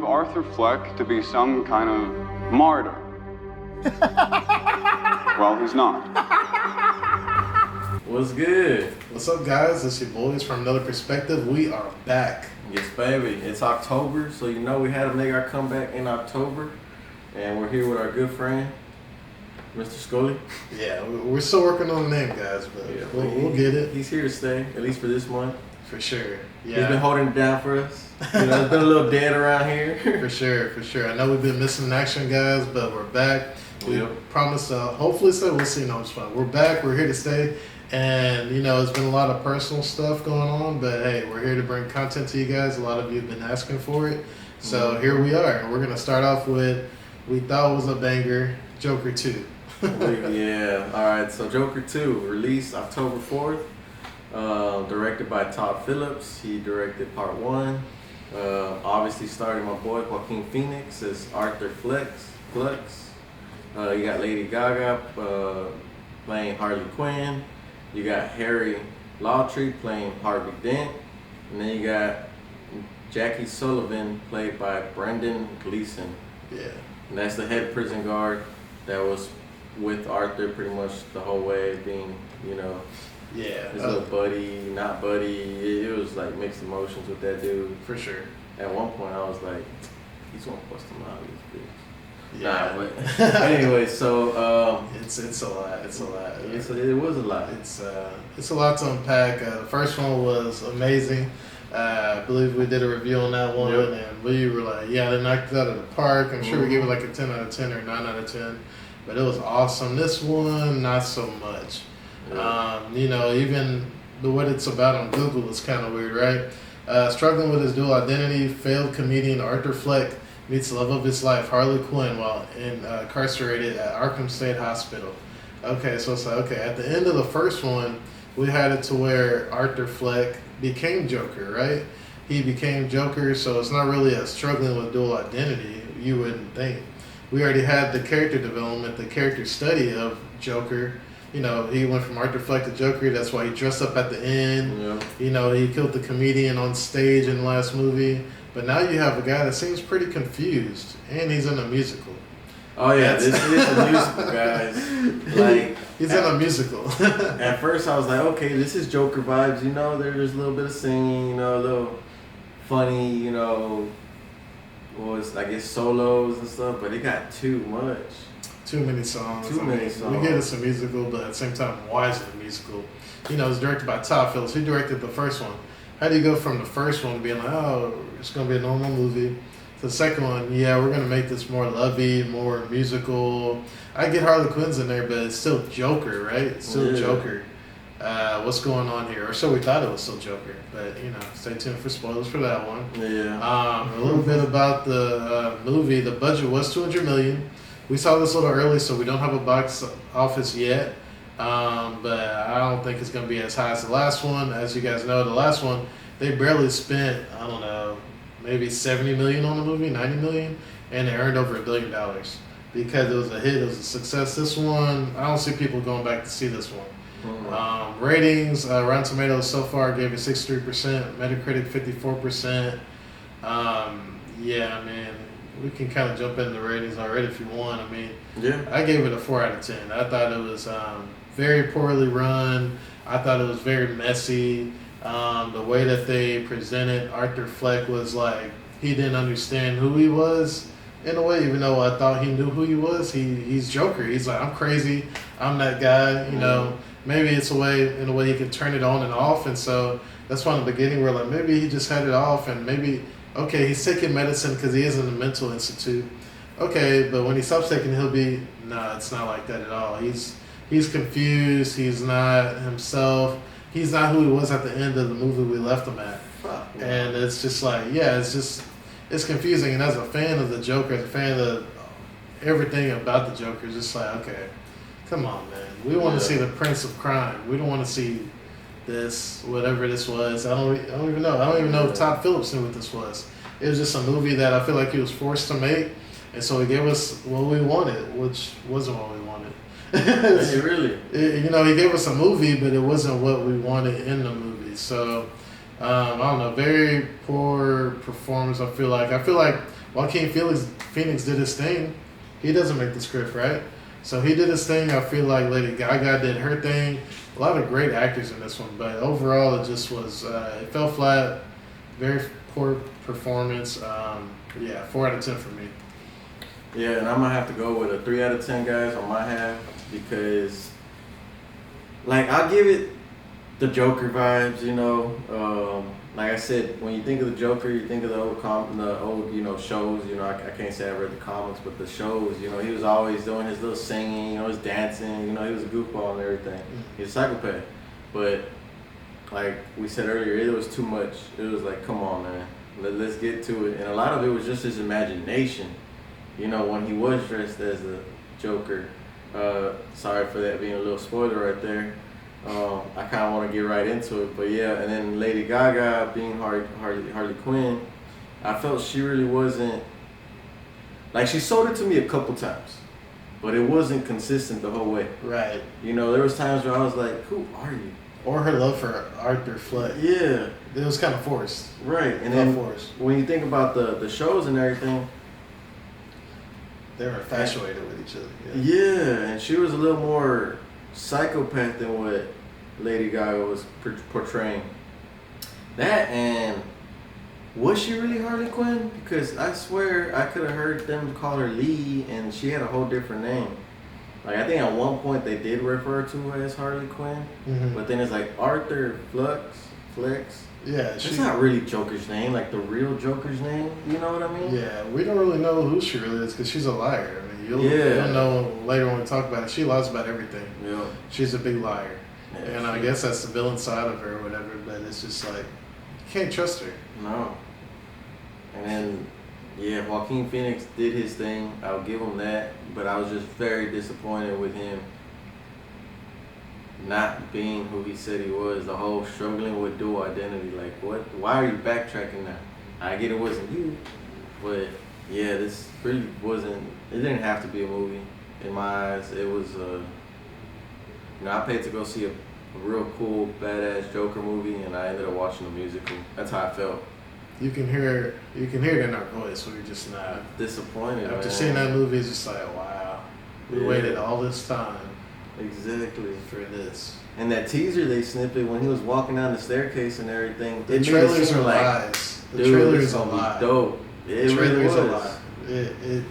Arthur Fleck to be some kind of martyr. Well, he's not. What's good? What's up, guys? It's your boys from Another Perspective. We are back. Yes, baby. It's October, so you know we had to make our comeback in October. And we're here with our good friend, Mr. Scully. Yeah, we're still working on the name, guys, but Yeah, we'll get it. He's here to stay, at least for this month. For sure. Yeah. He's been holding it down for us. You know, it's been a little dead around here. For sure. I know we've been missing in action, guys, but we're back. We Yep. promise hopefully stay. We'll see. No, it's fine. We're back. We're here to stay. And, you know, it's been a lot of personal stuff going on, but hey, we're here to bring content to you guys. A lot of you have been asking for it. So here we are. And we're going to start off with, we thought was a banger, Joker 2. Yeah. All right. So Joker 2 released October 4th. Directed by Todd Phillips. He directed part 1. Obviously starring my boy Joaquin Phoenix as Arthur Fleck. You got Lady Gaga playing Harley Quinn. You got Harry Lawtree playing Harvey Dent. And then you got Jackie Sullivan played by Brendan Gleeson. Yeah. And that's the head prison guard that was with Arthur pretty much the whole way, being, you know, Yeah. his little buddy, not buddy. It was like mixed emotions with that dude. For sure. At one point, I was like, he's gonna bust him out of this bitch. Yeah. Nah, but anyway, so It's a lot. It's a lot. it was a lot. It's a lot to unpack. The first one was amazing. I believe we did a review on that one, Yep. and we were like, yeah, they knocked it out of the park. I'm sure we gave it like a 10 out of 10 or 9 out of 10, but it was awesome. This one, not so much. Yeah. You know, even what it's about on Google is kind of weird, right? Struggling with his dual identity, failed comedian Arthur Fleck meets the love of his life, Harley Quinn, while incarcerated at Arkham State Hospital. Okay, so it's like, okay, at the end of the first one, we had it to where Arthur Fleck became Joker, right? He became Joker, so it's not really a struggling with dual identity, you wouldn't think. We already had the character development, the character study of Joker. You know, he went from Arthur Fleck to Joker. That's why he dressed up at the end. Yeah. You know, he killed the comedian on stage in the last movie. But now you have a guy that seems pretty confused, and he's in a musical. Oh yeah, this is a musical, guys. Like He's in a musical. At first, I was like, okay, this is Joker vibes. You know, there's a little bit of singing, you know, a little funny, you know, I guess solos and stuff. But it got too much. Too many songs. Too many songs. We get it's a musical, but at the same time, why is it a musical? You know, it's directed by Todd Phillips. He directed the first one. How do you go from the first one being like, oh, it's going to be a normal movie, to the second one, yeah, we're going to make this more lovey, more musical. I get Harley Quinn's in there, but it's still Joker, right? It's still Joker. What's going on here? Or so we thought it was still Joker. But, you know, stay tuned for spoilers for that one. Yeah. A little bit about the movie. The budget was $200 million. We saw this a little early, so we don't have a box office yet. But I don't think it's going to be as high as the last one. As you guys know, the last one, they barely spent, I don't know, maybe $70 million on the movie, $90 million, and they earned over $1 billion because it was a hit, it was a success. This one, I don't see people going back to see this one. Ratings, Rotten Tomatoes so far gave it 63%, Metacritic 54%. Yeah, I mean, we can kind of jump into the ratings already if you want. I mean, Yeah. I gave it a 4 out of 10. I thought it was very poorly run. I thought it was very messy. The way that they presented Arthur Fleck was like he didn't understand who he was in a way, even though I thought he knew who he was. He's Joker. He's like, I'm crazy. I'm that guy. You know, maybe it's in a way he can turn it on and off. And so that's why in the beginning we're like, maybe he just had it off, and maybe, okay, he's taking medicine because he is in a mental institute. Okay, but when he stops taking, he'll be, nah, it's not like that at all. He's confused. He's not himself. He's not who he was at the end of the movie we left him at. And it's just like, yeah, it's confusing. And as a fan of the Joker, as a fan of everything about the Joker, it's just like, okay, come on, man. We want to see the Prince of Crime. We don't want to see this, whatever this was. I don't even know. I don't even know if Todd Phillips knew what this was. It was just a movie that I feel like he was forced to make. And so he gave us what we wanted, which wasn't what we wanted. Really? You know, he gave us a movie, but it wasn't what we wanted in the movie. So, I don't know, very poor performance. I feel like Joaquin Phoenix did his thing. He doesn't make the script, right? So he did his thing. I feel like Lady Gaga did her thing. A lot of great actors in this one, but overall it just was it fell flat. Very poor performance. 4 out of 10 for me. Yeah, and I'm gonna have to go with a 3 out of 10, guys, on my half, because, like, I'll give it the Joker vibes, you know. Like I said, when you think of the Joker, you think of the old, you know, shows. You know, I can't say I read the comics, but the shows, you know, he was always doing his little singing, you know, his dancing, you know, he was a goofball and everything. He's a psychopath, but like we said earlier, it was too much. It was like, come on, man, let's get to it. And a lot of it was just his imagination. You know, when he was dressed as the Joker. Sorry for that being a little spoiler right there. I kind of want to get right into it, but yeah. And then Lady Gaga being Harley Quinn, I felt she really wasn't, like, she sold it to me a couple times, but it wasn't consistent the whole way. Right. You know, there was times where I was like, who are you? Or her love for Arthur Fleck. Yeah. It was kind of forced. Right. And then when you think about the shows and everything, they were infatuated with each other. Yeah, and she was a little more psychopath than what Lady Gaga was portraying. That, and was she really Harley Quinn? Because I swear I could have heard them call her Lee, and she had a whole different name. Like, I think at one point they did refer to her as Harley Quinn, but then it's like Arthur Flex. Yeah, it's not really Joker's name, like the real Joker's name. You know what I mean? Yeah, we don't really know who she really is because she's a liar. I mean, you'll know later when we talk about it. She lies about everything. Yeah. She's a big liar. Yeah, and I guess that's the villain side of her or whatever, but it's just like, you can't trust her. No. And then, yeah, Joaquin Phoenix did his thing. I'll give him that. But I was just very disappointed with him not being who he said he was. The whole struggling with dual identity. Like, what? Why are you backtracking now? I get it wasn't you. But, yeah, this really wasn't, it didn't have to be a movie. In my eyes, it was, you know, I paid to go see a real cool, badass Joker movie, and I ended up watching the musical. That's how I felt. You can hear it in our voice. We're just not disappointed. After seeing that movie, it's just like, wow, we waited all this time. Exactly. For this. And that teaser they snippet when he was walking down the staircase and everything. The trailers are lies. The trailers are lies. Dope. The trailers are lies. It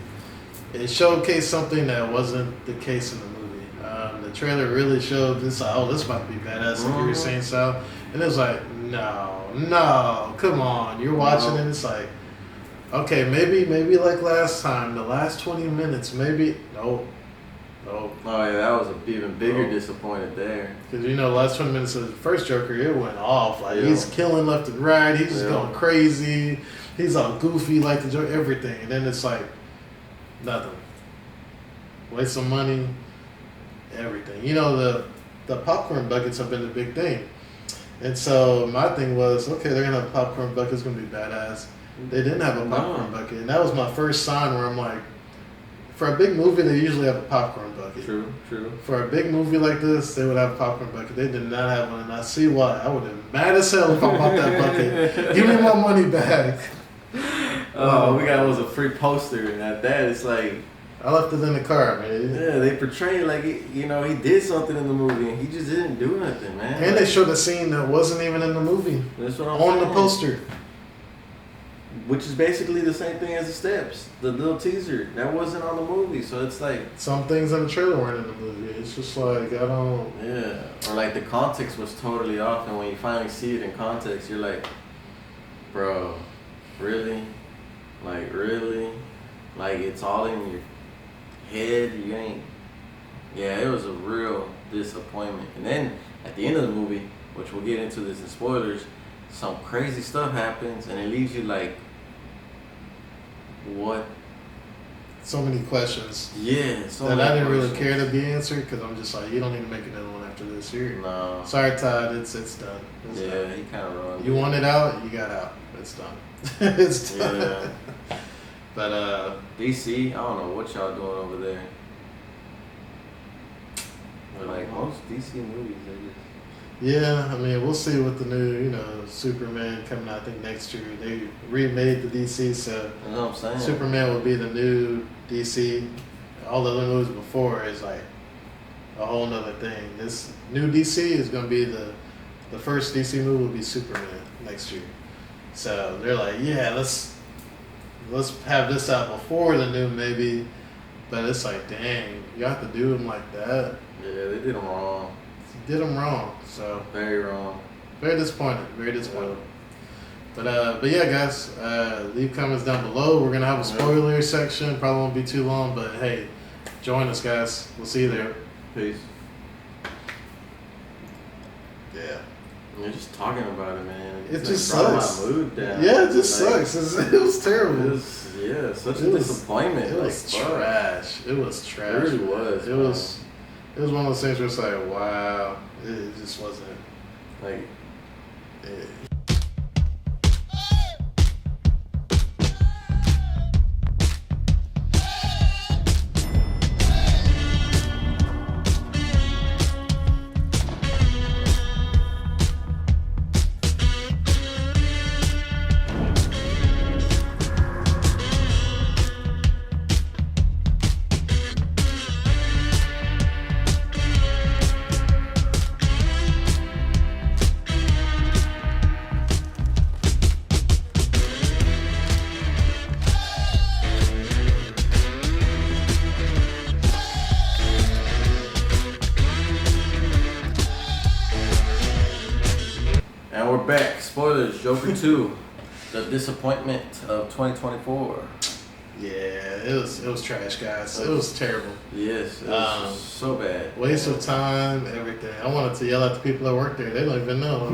showcased something that wasn't the case in the movie. The trailer really showed this. Oh, this about to be badass. Like you were saying, Sal. And it was like, no, come on. You're watching it. It's like, okay, maybe like last time, the last 20 minutes, maybe. Nope. Oh yeah, that was a even bigger disappointment there. Because, you know, the last 20 minutes of the first Joker, it went off. Like, he's killing left and right. He's just going crazy. He's all goofy like the Joker, everything. And then it's like, nothing. Waste some money, everything. You know, the popcorn buckets have been the big thing. And so my thing was, okay, they're going to have a popcorn bucket. It's going to be badass. They didn't have a popcorn bucket. And that was my first sign where I'm like, for a big movie, they usually have a popcorn bucket. True. For a big movie like this, they would have a popcorn bucket. They did not have one, and I see why. I would have been mad as hell if I bought that bucket. Give me my money back. We got was a free poster, and at that, it's like, I left it in the car, man. Yeah, they portrayed like, you know, he did something in the movie, and he just didn't do nothing, man. And they showed a scene that wasn't even in the movie. That's what I'm saying. On the poster. Which is basically the same thing as the steps, the little teaser that wasn't on the movie. So it's like some things in the trailer weren't in the movie. It's just like I don't. Yeah, or like the context was totally off, and when you finally see it in context, you're like, bro, really, like it's all in your head. You ain't. Yeah, it was a real disappointment. And then at the end of the movie, which we'll get into this in spoilers, some crazy stuff happens, and it leaves you like. What? So many questions. Yeah, so that many I didn't questions. really care to be answered because I'm just like, you don't need to make another one after this. Here. No. Sorry, Todd. It's done. It's done. He kind of ruined it. You want it out, you got out. It's done. It's done. Yeah. But DC, I don't know what y'all doing over there. But like most DC movies, they just. Yeah, I mean, we'll see with the new, Superman coming out, I think, next year. They remade the DC, so You know what I'm saying? Superman will be the new DC. All the other movies before is like a whole nother thing. This new DC is going to be the first DC movie will be Superman next year. So they're like, yeah, let's have this out before the new maybe. But it's like, dang, you have to do them like that. Yeah, they did them wrong. Did them wrong. So Very wrong. very disappointed. Very disappointed. But yeah, guys, leave comments down below. We're gonna have a spoiler section. Probably won't be too long, but hey, join us, guys. We'll see you there. Peace. Yeah. You're just talking about it, man. It It's just brought sucks. my mood down. Yeah, it just Like, sucks. It was terrible. It was, yeah, such It a was- disappointment. It was like, fuck. trash. It was It trash. really man. was. It man. was. It was one of those things where it's like, wow, it just wasn't. Like, It, and we're back. Spoilers. Joker 2. The disappointment of 2024. yeah, it was trash, guys. It was terrible. Yes, it was Um, so bad. Waste of time, everything. I wanted to yell at the people that work there. They don't even know.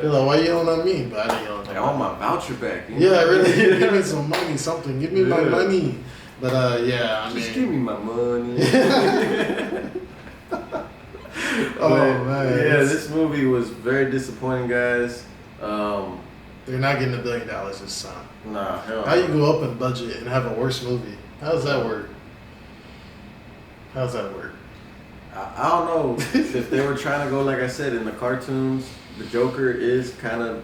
They're like, why you yelling at me? But I didn't yell at Like, them. I want my voucher back. you Yeah, know? really. Give me some money, something. Give me my Yeah. money. But yeah, I mean. Just give me my money. Oh But, man. Yeah, this movie was very disappointing, guys. They're not getting $1 billion this time. Nah, hell How no. you go up in budget and have a worse movie? How does that work? How's that work? I don't know if they were trying to go, like I said, in the cartoons, the Joker is kind of,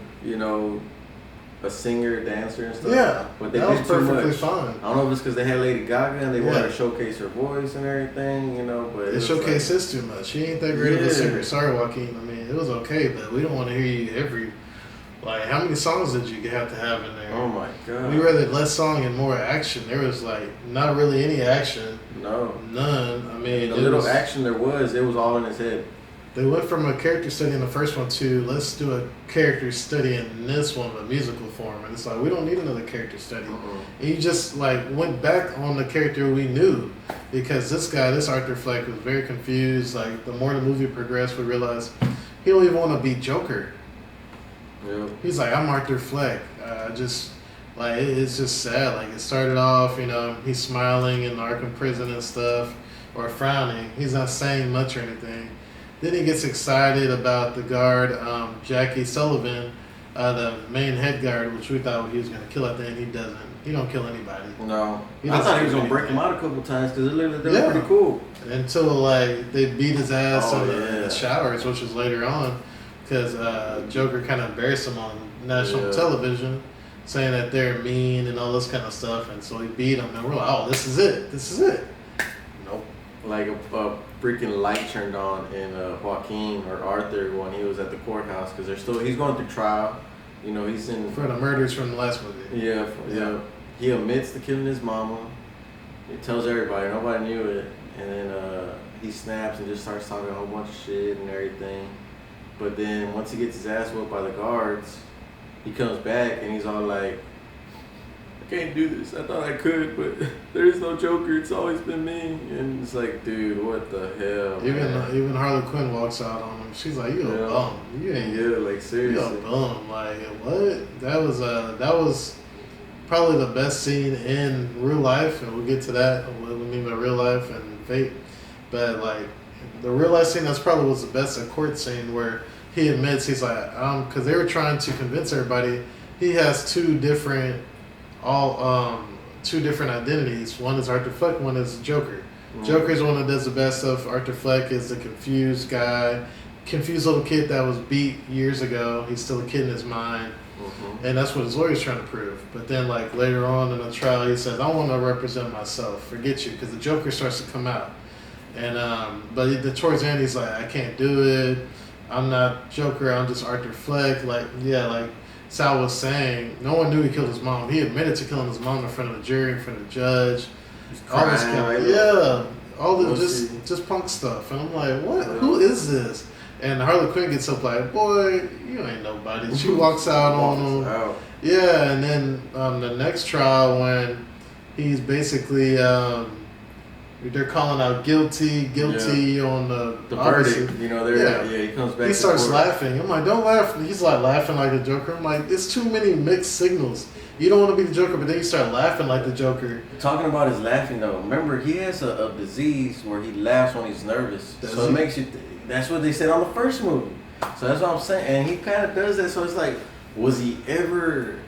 a singer, dancer and stuff. Yeah, But they that did was too perfectly much. fine. I don't know if it's because they had Lady Gaga and they wanted Yeah. to showcase her voice and everything, but It was showcased like, his too much. He ain't that great of a Yeah. singer. Sorry, Joaquin. I mean, it was okay, but we don't want to hear you every. Like, how many songs did you have to have in there? oh my god. We rather less song and more action. There was like not really any action, No. none. I mean, The it little was- action there was, it was all in his head. They went from a character study in the first one to let's do a character study in this one, but musical form. And it's like we don't need another character study. And you just like went back on the character we knew because this Arthur Fleck was very confused. Like the more the movie progressed, we realized he don't even want to be Joker. Yeah. He's like, I'm Arthur Fleck. Just like it's just sad. Like it started off, he's smiling in the Arkham prison and stuff, or frowning. He's not saying much or anything. Then he gets excited about the guard, Jackie Sullivan, the main head guard, which we thought he was gonna kill at the end. He doesn't. He don't kill anybody No. He I doesn't thought he was do going to break him anything. out a couple times because they were Yeah. pretty cool. until like they beat his ass Oh, in yeah. the showers, which was later on because Joker kind of embarrassed him on national Yeah. television, saying that they're mean and all this kind of stuff, and so he beat him, and we're like, oh, this is it. Nope. Like a freaking light turned on in Joaquin or Arthur when he was at the courthouse because he's going through trial. He's in. For the murders from the last movie. Yeah. He admits to killing his mama. He tells everybody, nobody knew it, and then he snaps and just starts talking a whole bunch of shit and everything. But then once he gets his ass whooped by the guards, he comes back and he's all like, I can't do this. I thought I could, but there is no Joker. It's always been me. And it's like, dude, what the hell? man? Even Harley Quinn walks out on him. She's like, "You a Yeah. bum. You ain't Yeah, like you a seriously. bum." Like what? That was probably the best scene in real life, and we'll get to that. What we mean by real life and fate. But like the real life scene, that's probably was the best at court scene where he admits he's like, because they were trying to convince everybody he has two different identities. One is Arthur Fleck, one is Joker. Mm. Joker's one that does the best stuff. Arthur Fleck is the confused guy, confused little kid that was beat years ago. He's still a kid in his mind. And that's what his lawyer's trying to prove. But then, like, later on in the trial, he says, I want to represent myself. Forget you. Because the Joker starts to come out. And, towards the end, he's like, I can't do it. I'm not Joker. I'm just Arthur Fleck. Like Sal was saying, no one knew he killed his mom. He admitted to killing his mom in front of the jury, in front of the judge. All this all the just punk stuff. And I'm like, what? Who is this? And Harley Quinn gets up like, boy, you ain't nobody. She walks out on him. Yeah, and then the next trial when he's basically, they're calling out guilty on the verdict. You know, he comes back. He starts laughing. I'm like, don't laugh. He's like laughing like the Joker. I'm like, it's too many mixed signals. You don't want to be the Joker, but then you start laughing like the Joker. Talking about his laughing though, remember he has a disease where he laughs when he's nervous. It makes you. That's what they said on the first movie. So that's what I'm saying. And he kind of does that. So it's like, was he ever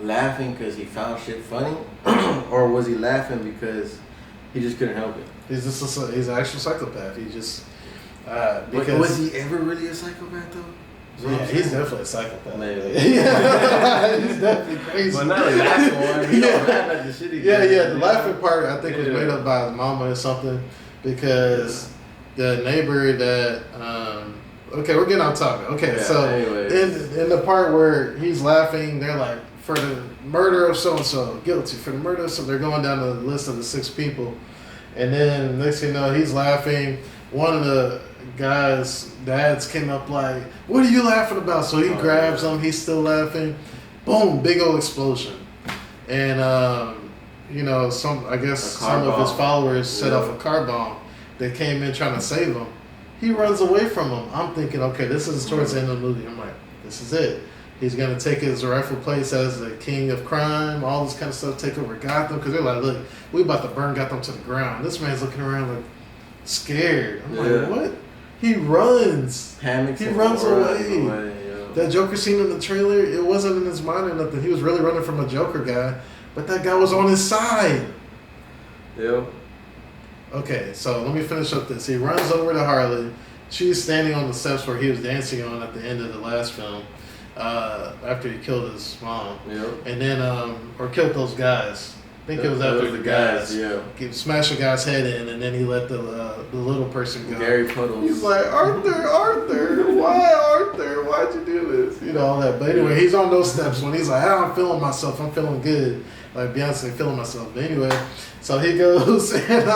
laughing because he found shit funny? Or was he laughing because he just couldn't help it? He's an actual psychopath. He just... because was he ever really a psychopath though? Yeah, he's definitely a psychopath. Maybe. He's definitely crazy. But not the laughing one. He don't laugh at the shit he The laughing part I think was made up by his mama or something. Because... the neighbor that we're getting on topic. In the part where he's laughing, they're like, for the murder of so and so, guilty. For the murder of so, they're going down the list of the 6 people, and then next thing you know, he's laughing. One of the guys' dads came up like, "What are you laughing about?" So he grabs him. He's still laughing. Boom! Big old explosion, and some of his followers set off a car bomb. They came in trying to save him. He runs away from them. I'm thinking, okay, this is towards the end of the movie. I'm like, this is it. He's going to take his rightful place as the king of crime, all this kind of stuff, take over Gotham. Because they're like, look, we about to burn Gotham to the ground. This man's looking around like scared. I'm like, what? He runs. He runs away. That Joker scene in the trailer, it wasn't in his mind or nothing. He was really running from a Joker guy. But that guy was on his side. Yeah. Okay, so let me finish up this. He runs over to Harley. She's standing on the steps where he was dancing on at the end of the last film, after he killed his mom. Yep. And then, or killed those guys. I think it was after the guys. Yeah. He smashed a guy's head in, and then he let the little person go. Gary Puddles. He's like, Arthur, why Arthur? Why'd you do this? All that. But anyway, he's on those steps when he's like, I'm feeling myself. I'm feeling good. Like Beyonce, feeling myself. But anyway, so he goes and,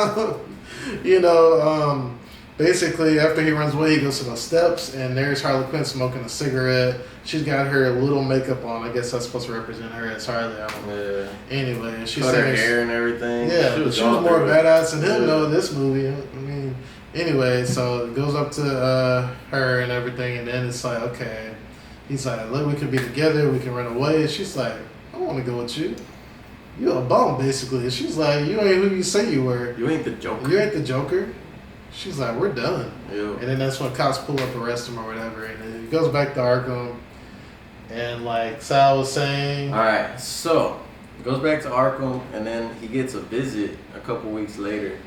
basically after he runs away, he goes to those steps, and there's Harley Quinn smoking a cigarette. She's got her little makeup on. I guess that's supposed to represent her as Harley. I don't know. Yeah. Anyway, and she's cut her hair and everything. Yeah, she was more badass than him though in this movie. I mean, anyway, so it goes up to her and everything, and then it's like, okay. He's like, look, we can be together. We can run away. And she's like, I want to go with you. You're a bum, basically. And she's like, you ain't who you say you were. You ain't the Joker. You ain't the Joker. She's like, we're done. Yeah. And then that's when cops pull up, arrest him or whatever. And then he goes back to Arkham. And like Sal was saying. All right, so he goes back to Arkham, and then he gets a visit a couple weeks later.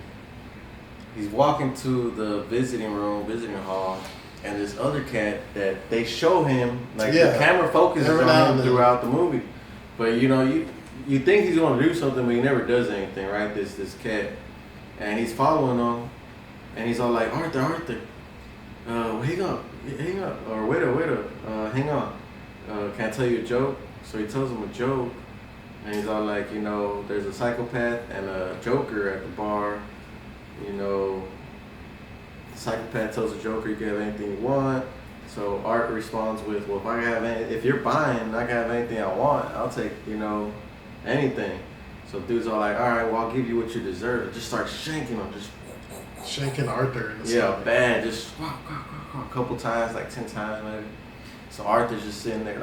He's walking to the visiting hall, and this other cat that they show him, like the camera focuses on him throughout the movie. But you think he's going to do something, but he never does anything, right? This cat. And he's following him, and he's all like, Arthur, hang up, or wait up, hang on. Can I tell you a joke? So he tells him a joke, and he's all like, there's a psychopath and a Joker at the bar. The psychopath tells the Joker, you can have anything you want. So Art responds with, well, if you're buying, I can have anything I want. I'll take, anything. So dude's all like, all right, well, I'll give you what you deserve. And just starts shanking him, just shanking Arthur in the stomach. Bad, just a couple times, like 10 times maybe. So Arthur's just sitting there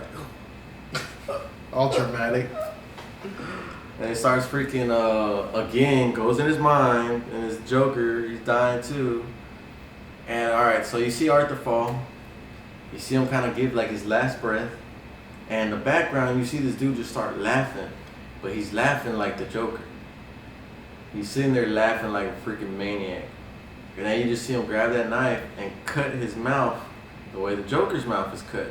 like, all dramatic. And he starts freaking, again, goes in his mind, and his Joker, he's dying too. And alright, so you see Arthur fall. You see him kind of give like his last breath. And in the background, you see this dude just start laughing. But he's laughing like the Joker. He's sitting there laughing like a freaking maniac. And then you just see him grab that knife and cut his mouth the way the Joker's mouth is cut.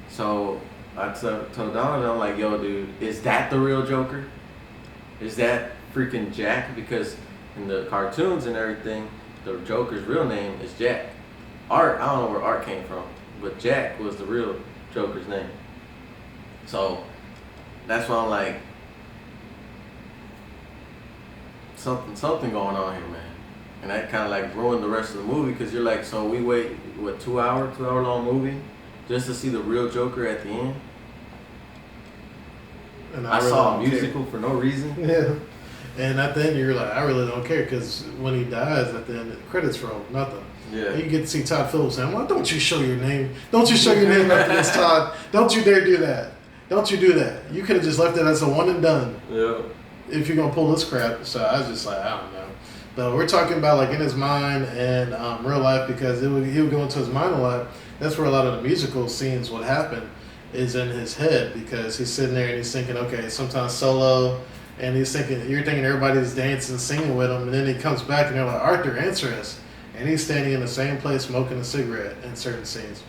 So I told Donovan, I'm like, yo, dude, is that the real Joker? Is that freaking Jack? Because in the cartoons and everything, the Joker's real name is Jack. Art, I don't know where Art came from, but Jack was the real Joker's name. So that's why I'm like, something going on here, man. And that kind of like ruined the rest of the movie, because you're like, so we wait, what, 2 hour long movie just to see the real Joker at the end? And I really saw a don't musical for no reason. Yeah. And at the end, you're like, I really don't care, because when he dies at the end, the credits roll, nothing. Yeah. You get to see Todd Phillips saying, well, don't you show your name. Don't you show your name after this, Todd. Don't you dare do that. Don't you do that. You could have just left it as a one and done. Yeah. If you're going to pull this crap. So I was just like, I don't know. But we're talking about like in his mind and real life, because he would go into his mind a lot. That's where a lot of the musical scenes would happen, is in his head, because he's sitting there and he's thinking, okay, sometimes solo, and you're thinking everybody's dancing, singing with him, and then he comes back and they're like, Arthur, answer us. And he's standing in the same place smoking a cigarette in certain scenes.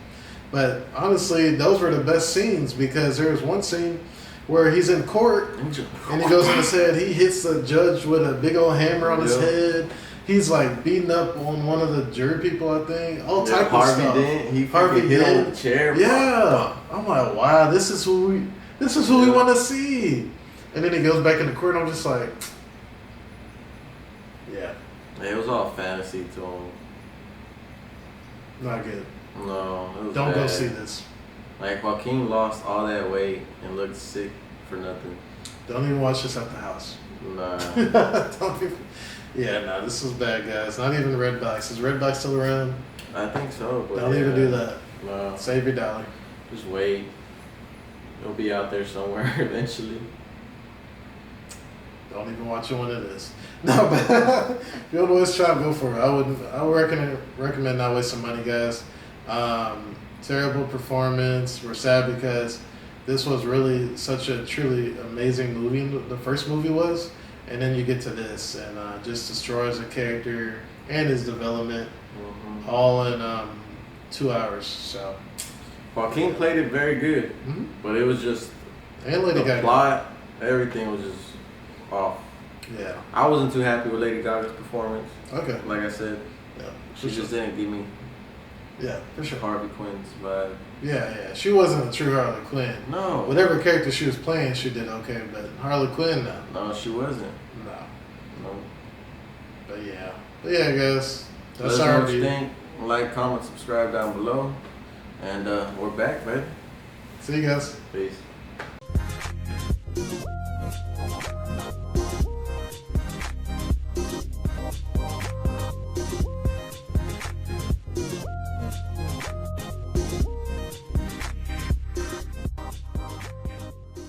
But honestly, those were the best scenes, because there was one scene where he's in court and he goes in his head. He hits the judge with a big old hammer on his head. He's like beating up on one of the jury people, I think. All type of stuff. Harvey hit him with the chair. Yeah. I'm like, wow, this is who we want to see. And then he goes back in the court and I'm just like, yeah. It was all fantasy to him. Not good. No, it was Don't bad. go see this. Like, Joaquin lost all that weight and looked sick for nothing. Don't even watch this at the house. Nah. Don't even. Yeah, no, this is bad, guys. Not even Redbox. Is Redbox still around? I think so. But Don't even do that. No. Save your dollar. Just wait. It'll be out there somewhere eventually. Don't even watch it when it is. No, but if you don't always try, go for it. I would recommend not wasting money, guys. Terrible performance. We're sad because this was really such a truly amazing movie. The first movie was, and then you get to this and just destroys the character and his development, all in 2 hours. So Joaquin played it very good, but it was just and Lady Gaga. Plot, everything was just off. Yeah, I wasn't too happy with Lady Gaga's performance. Okay. Like I said, Yeah, she just didn't give me for sure. Harvey Quinn's vibe. Yeah. She wasn't a true Harley Quinn. No. Whatever character she was playing, she did okay. But Harley Quinn, no. No, she wasn't. No. No. But yeah, guys. Let us know what you think. Like, comment, subscribe down below. And we're back, baby. See you guys. Peace.